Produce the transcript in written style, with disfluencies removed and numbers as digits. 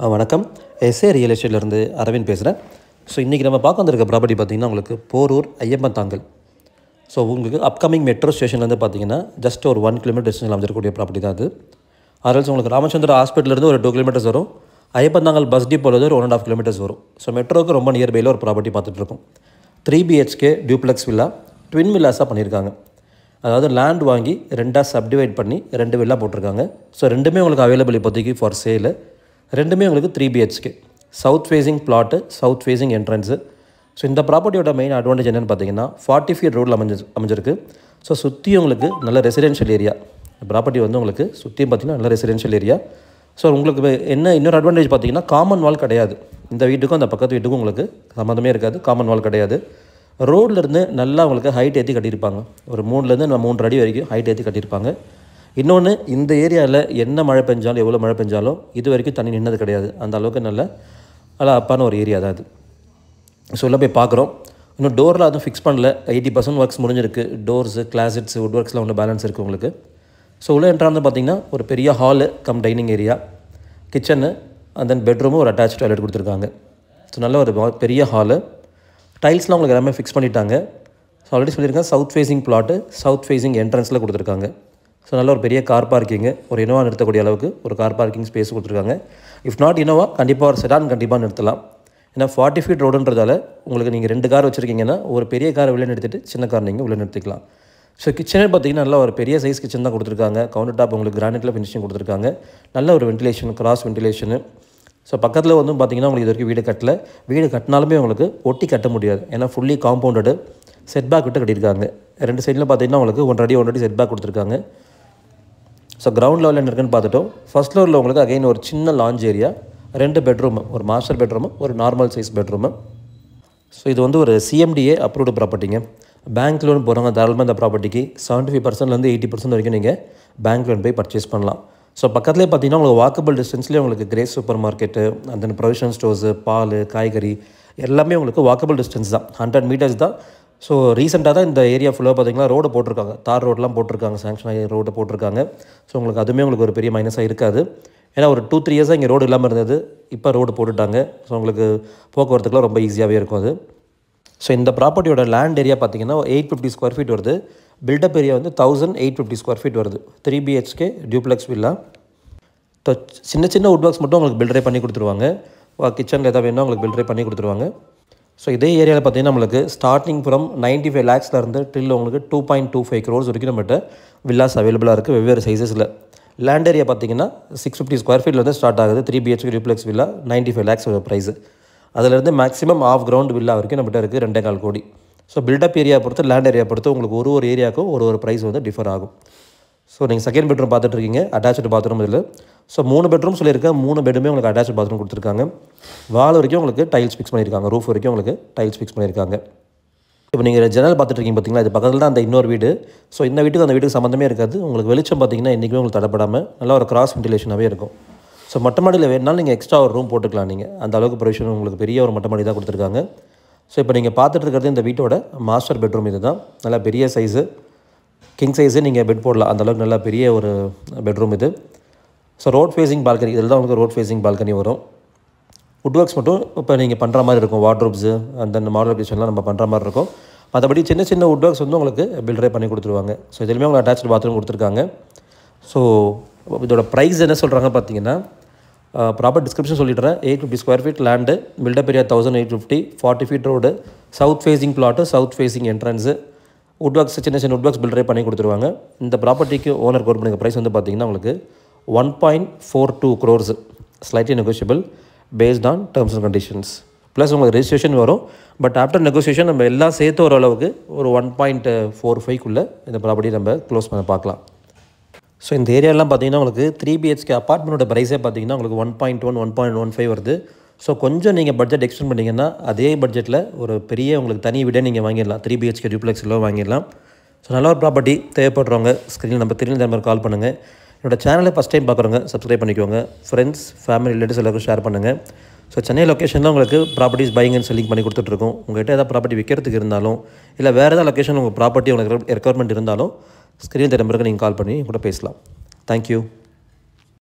வணக்கம். S A real எஸ்டேட்லேருந்து Aravind பேசுகிறேன். So இன்றைக்கி நம்ம பார்க்க வந்திருக்க ப்ராப்பர்ட்டி பார்த்திங்கன்னா உங்களுக்கு போரூர் ஐயப்பன்தாங்கல். ஸோ உங்களுக்கு அப்கமிங் மெட்ரோ ஸ்டேஷன்லேருந்து பார்த்தீங்கன்னா ஜஸ்ட் ஒரு 1 கிலோமீட்டர் டிஸ்டன்ஸில் அமைச்சிருக்கக்கூடிய ப்ராப்பர்ட்டி தான் அது. அதனால் உங்களுக்கு ராமச்சந்திர ஹாஸ்பிட்டலேருந்து ஒரு 2 கிலோமீட்டர்ஸ் வரும். ஐயப்பன்தாங்கல் பஸ் டிப்போலேருந்து ஒரு 1.5 கிலோமீட்டர்ஸ் வரும். ஸோ மெட்ரோவுக்கு ரொம்ப நியர்பையில் ஒரு ப்ராப்பர்ட்டி பார்த்துட்ருக்கோம். 3 BHK டியூப்ளெக்ஸ் வில்லா, ட்வின் வில்லாஸாக பண்ணியிருக்காங்க. அதாவது லேண்ட் வாங்கி 2ஆக சப்டிவைட் பண்ணி 2 வில்லா போட்டிருக்காங்க. ஸோ ரெண்டுமே உங்களுக்கு அவைலபிள் இப்போதைக்கு ஃபார் சேலு. ரெண்டுமே உங்களுக்கு 3 BHK, south facing plot, south facing entrance. So இந்த ப்ராப்பர்ட்டியோட மெயின் அட்வான்டேஜ் என்னென்னு பார்த்தீங்கன்னா 40 ஃபீட் ரோடில் அமைஞ்சிருக்கு. ஸோ சுற்றி உங்களுக்கு நல்ல ரெசிடென்ஷியல் ஏரியா. ப்ராப்பர்ட்டி வந்து உங்களுக்கு சுற்றியும் பார்த்திங்கன்னா நல்ல ரெசிடென்ஷியல் ஏரியா. ஸோ உங்களுக்கு என்ன இன்னொரு அட்வான்டேஜ் பார்த்தீங்கன்னா காமன் வால் கிடையாது. இந்த வீட்டுக்கும் அந்த பக்கத்து வீட்டுக்கும் உங்களுக்கு சம்மந்தமே இருக்காது. காமன் வால் கிடையாது. ரோட்லேருந்து நல்லா உங்களுக்கு ஹைட் ஏற்றி கட்டியிருப்பாங்க. ஒரு 3 அடி வரைக்கும் ஹைட் ஏற்றி கட்டியிருப்பாங்க. இன்னொன்று, இந்த ஏரியாவில் என்ன மழை பெஞ்சாலும் எவ்வளோ மழை பெஞ்சாலும் இது வரைக்கும் தண்ணி நின்னது கிடையாது. அந்த அளவுக்கு நல்லா அப்பான ஒரு ஏரியா தான் அது. ஸோ உள்ள போய் பார்க்குறோம். இன்னும் டோரில் அதுவும் ஃபிக்ஸ் பண்ணல. 80% ஒர்க்ஸ் முடிஞ்சிருக்கு. டோர்ஸு, கிளாசெட்ஸு, வுட் ஒர்க்ஸ்லாம் ஒன்று பேலன்ஸ் இருக்குது உங்களுக்கு. ஸோ உள்ளே என்ட்ராந்து பார்த்திங்கன்னா ஒரு பெரிய hall cum dining area, kitchen and then பெட்ரூமும் ஒரு அட்டாச் டாய்லெட் கொடுத்துருக்காங்க. ஸோ நல்ல ஒரு பெரிய ஹாலு. டைல்ஸ்லாம் உங்களுக்கு எல்லாமே ஃபிக்ஸ் பண்ணிட்டாங்க. ஸோ ஆல்ரெடி சொல்லியிருக்கேன், south facing plot, south facing என்ட்ரன்ஸில் கொடுத்துருக்காங்க. ஸோ நல்ல ஒரு பெரிய கார் பார்க்கிங்கு, ஒரு இனோவா நிறுத்தக்கூடிய அளவுக்கு ஒரு கார் பார்க்கிங் ஸ்பேஸ் கொடுத்துருக்காங்க. இஃப் நாட் இனோவா, கண்டிப்பாக ஒரு செடான் கண்டிப்பாக நிறுத்தலாம். ஏன்னா 40 ஃபீட் ரோடுன்றதால உங்களுக்கு நீங்கள் 2 கார் வச்சுருக்கீங்கன்னா ஒரு பெரிய காரை உள்ளே நிறுத்திட்டு சின்ன கார் நீங்கள் உள்ளே நிறுத்திக்கலாம். ஸோ கிச்சனே பார்த்திங்கன்னா நல்லா ஒரு பெரிய சைஸ் கிச்சன் தான் கொடுத்துருக்காங்க. கவுண்டர் டாப் உங்களுக்கு கிரானைட்டில் ஃபினிஷிங் கொடுத்துருக்காங்க. நல்ல ஒரு வென்டிலேஷன், கிராஸ் வென்டிலேஷனு. ஸோ பக்கத்தில் வந்து பார்த்திங்கன்னா உங்களுக்கு இது வரைக்கும் வீடு கட்டல. வீடு கட்டினாலுமே உங்களுக்கு ஒட்டி கட்ட முடியாது. ஏன்னா ஃபுல்லி காம்பவுண்டடு, செட் பேக் விட்டு கட்டியிருக்காங்க. 2 சைடில் பார்த்திங்கன்னா உங்களுக்கு 1 அடி செட் பேக் கொடுத்துருக்காங்க. ஸோ கிரவுண்ட் லெவலில் என்ன இருக்குன்னு பார்த்துட்டோம். ஃபஸ்ட் ஃப்ளோரில் உங்களுக்கு அகைன் ஒரு சின்ன லாஞ்ச் ஏரியா, 2 பெட்ரூமு, ஒரு மாஸ்டர் பெட்ரூமு, ஒரு நார்மல் சைஸ் பெட்ரூமு. ஸோ இது வந்து ஒரு CMDA அப்ரூவ்டு ப்ராப்பர்ட்டிங்க. பேங்க் லோன் போகிறவங்க தாராளமாக இந்த ப்ராப்பர்ட்டிக்கு 75%லேருந்து 80% வரைக்கும் நீங்கள் பேங்க் லோன் போய் பர்ச்சேஸ் பண்ணலாம். ஸோ பக்கத்துலேயே பார்த்தீங்கன்னா உங்களுக்கு வாக்கபிள் டிஸ்டன்ஸ்லேயே உங்களுக்கு கிரேஸ் சூப்பர் மார்க்கெட்டு, அந்த தென் ப்ரொவிஷன் ஸ்டோர்ஸு, பால், காய்கறி எல்லாமே உங்களுக்கு வாக்கபிள் டிஸ்டன்ஸ் தான். 100 மீட்டர்ஸ் தான். ஸோ ரீசெண்டாக தான் இந்த ஏரியா ஃபுல்லாக பார்த்திங்கன்னா ரோடு போட்டிருக்காங்க. தார் ரோடெலாம் போட்டிருக்காங்க, சேங்ஷன் ஆகி ரோடு போட்டிருக்காங்க. ஸோ உங்களுக்கு அதுவுமே உங்களுக்கு ஒரு பெரிய மைனஸாக இருக்காது. ஏன்னா ஒரு 2-3 இயர்ஸாக இங்கே ரோடு இல்லாமல் இருந்தது. இப்போ ரோடு போட்டுட்டாங்க. ஸோ உங்களுக்கு போக்குவரத்துக்குலாம் ரொம்ப ஈஸியாகவே இருக்கும் அது. ஸோ இந்த ப்ராப்பர்ட்டியோட லேண்ட் ஏரியா பார்த்திங்கன்னா 850 ஸ்கொயர் ஃபீட் வருது. பில்டப் ஏரியா வந்து 1850 ஸ்கொயர் ஃபீட் வருது. 3 BHK டியூப்ளெக்ஸ் வில்லா. சின்ன வுட் ஒர்க்ஸ் மட்டும் உங்களுக்கு பில்டரே பண்ணி கொடுத்துருவாங்க. கிச்சனில் எதாவது வேணும் உங்களுக்கு பில்டரே பண்ணி கொடுத்துருவாங்க. ஸோ இதே ஏரியாவில் பார்த்திங்கன்னா நம்மளுக்கு ஸ்டார்டிங் ஃப்ரம் 95 lakhsலேருந்து டில் உங்களுக்கு 2.25 crores வரைக்கும் நம்மகிட்ட வில்லாஸ் அவைலபிளாக இருக்குது வெவ்வேறு சைஸஸில். லேண்ட் ஏரியா பார்த்திங்கன்னா 650 ஸ்கொயர் ஃபீட்லேருந்து ஸ்டார்ட் ஆகுது. 3 BHK duplex villa 95 lakhs price. அதிலேருந்து மேக்ஸிமம் ஆஃப் கிரவுண்ட் வில்லா வரைக்கும் நம்மகிட்ட இருக்குது 2.25 கோடி. ஸோ பில்டப் ஏரியா பொறுத்து, லேண்ட் ஏரியா பொறுத்து உங்களுக்கு ஒரு ஏரியாவுக்கும் ஒரு ப்ரைஸ் வந்து டிஃபர் ஆகும். ஸோ நீங்கள் செகண்ட் பெட்ரூம் பார்த்துட்ருக்கீங்க, அட்டாச்சு பாத்ரூம் இதில். ஸோ 3 பெட்ரூம் சொல்லியிருக்கேன். 3 பெட்டுமே உங்களுக்கு அட்டாச்சு பாத்ரூம் கொடுத்துருக்காங்க. வால் வரைக்கும் உங்களுக்கு டைல்ஸ் ஃபிக்ஸ் பண்ணியிருக்காங்க. ரூஃப் வரைக்கும் உங்களுக்கு டைல்ஸ் ஃபிக்ஸ் பண்ணியிருக்காங்க. இப்போ நீங்கள் ஜன்னல் பார்த்துட்ருக்கீங்க பார்த்தீங்களா, இது பக்கத்தில் தான் அந்த இன்னொரு வீடு. ஸோ இந்த வீட்டுக்கு அந்த வீட்டுக்கு சம்மந்தமே இருக்காது. உங்களுக்கு வெளிச்சம் பார்த்திங்கன்னா இன்றைக்குமே உங்களுக்கு தடப்படாமல் நல்லா ஒரு கிராஸ் வென்டிலேஷனாகவே இருக்கும். ஸோ மொட்டை மாடியில் வேணுனாலும் நீங்கள் எக்ஸ்ட்ரா ஒரு ரூம் போட்டுக்கலாம். நீங்கள் அந்த அளவுக்கு ப்ரொவிஷன் உங்களுக்கு பெரிய ஒரு மொட்டை மாடி தான் கொடுத்துருக்காங்க. ஸோ இப்போ நீங்கள் பார்த்துட்டு இருக்கிறது இந்த வீட்டோட மாஸ்டர் பெட்ரூம். இது தான் நல்லா பெரிய சைஸு, கிங் சைஸு நீங்கள் பெட் போடலாம். அந்தளவுக்கு நல்லா பெரிய ஒரு பெட்ரூம் இது. ஸோ ரோட் ஃபேஸிங் பால்கனி, இதில் தான் உங்களுக்கு ரோட் ஃபேஸிங் பால்கனி வரும். வுட் ஒர்க்ஸ் மட்டும் இப்போ நீங்கள் பண்ணுற மாதிரி இருக்கும். வார்ட்ரோப்ஸு அந்த மாடல் கிச்சன்லாம் நம்ம பண்ணுற மாதிரி இருக்கும். மற்றபடி சின்ன வுட் ஒர்க்ஸ் வந்து உங்களுக்கு பில்டரே பண்ணி கொடுத்துருவாங்க. ஸோ இதுலேயுமே உங்களுக்கு அட்டாச்சு பாத்ரூம் கொடுத்துருக்காங்க. ஸோ இதோட ப்ரைஸ் என்ன சொல்கிறாங்க பார்த்தீங்கன்னா, ப்ராப்பர் டிஸ்கிரிப்ஷன் சொல்லிடுறேன். 850 square feet land, built up area 1850, 40 feet road, south facing plot, south facing entrance, wood works சின்ன வுட் ஒர்க்ஸ் பில்டரே பண்ணி கொடுத்துருவாங்க. இந்த ப்ராப்பர்ட்டிக்கு ஓனர் கோட் பண்ணுற ப்ரைஸ் வந்து பார்த்திங்கன்னா உங்களுக்கு 1.42 crores, slightly negotiable based on terms and conditions. Plus உங்களுக்கு ரெஜிஸ்ட்ரேஷன் வரும். பட் ஆஃப்டர் நெகோசியேஷன் நம்ம எல்லாம் சேர்த்து ஓரளவுக்கு ஒரு 1.45 இந்த ப்ராப்பர்ட்டி நம்ம க்ளோஸ் பண்ண பார்க்கலாம். ஸோ இந்த ஏரியாலாம் பார்த்திங்கன்னா உங்களுக்கு 3 BHK அப்பார்ட்மெண்ட்டோட ப்ரைஸே பார்த்திங்கன்னா உங்களுக்கு 1.1, 1.15 வருது. ஸோ கொஞ்சம் நீங்கள் பட்ஜெட் எக்ஸ்டெண்ட் பண்ணிங்கன்னா அதே பட்ஜெட்டில் ஒரு பெரிய உங்களுக்கு தனி வீடே நீங்கள் வாங்கிடலாம். 3 BHK டியூப்ளெக்ஸில் வாங்கிடலாம். ஸோ நல்ல ஒரு ப்ராப்பர்ட்டி தேவைப்படுறவங்க ஸ்க்ரீனில் நம்ம தெரிஞ்ச நம்பர் கால் பண்ணுங்கள். என்னோடய சேனலை ஃபஸ்ட் டைம் பார்க்குறவங்க சப்ஸ்கிரைப் பண்ணிக்கோங்க. ஃப்ரெண்ட்ஸ், ஃபேமிலி, ரிலேட்டிவ்ஸ் எல்லாருக்கும் ஷேர் பண்ணுங்கள். ஸோ சென்னை லொக்கேஷனில் உங்களுக்கு ப்ராப்பர்ட்டிஸ் பையிங் அண்ட் செல்லிங் பண்ணி கொடுத்துட்ருக்கோம். உங்கள்கிட்ட ஏதாவது ப்ராப்பர்ட்டி விற்கிறதுக்கு இருந்தாலும், இல்லை வேறு ஏதாவது லொக்கேஷன் உங்கள் ப்ராப்பர்ட்டி உங்களுக்கு ரெக்குவயர்மெண்ட் இருந்தாலும் ஸ்க்ரீன் நம்பருக்கு நீங்கள் கால் பண்ணி கூட பேசலாம். தேங்க்யூ.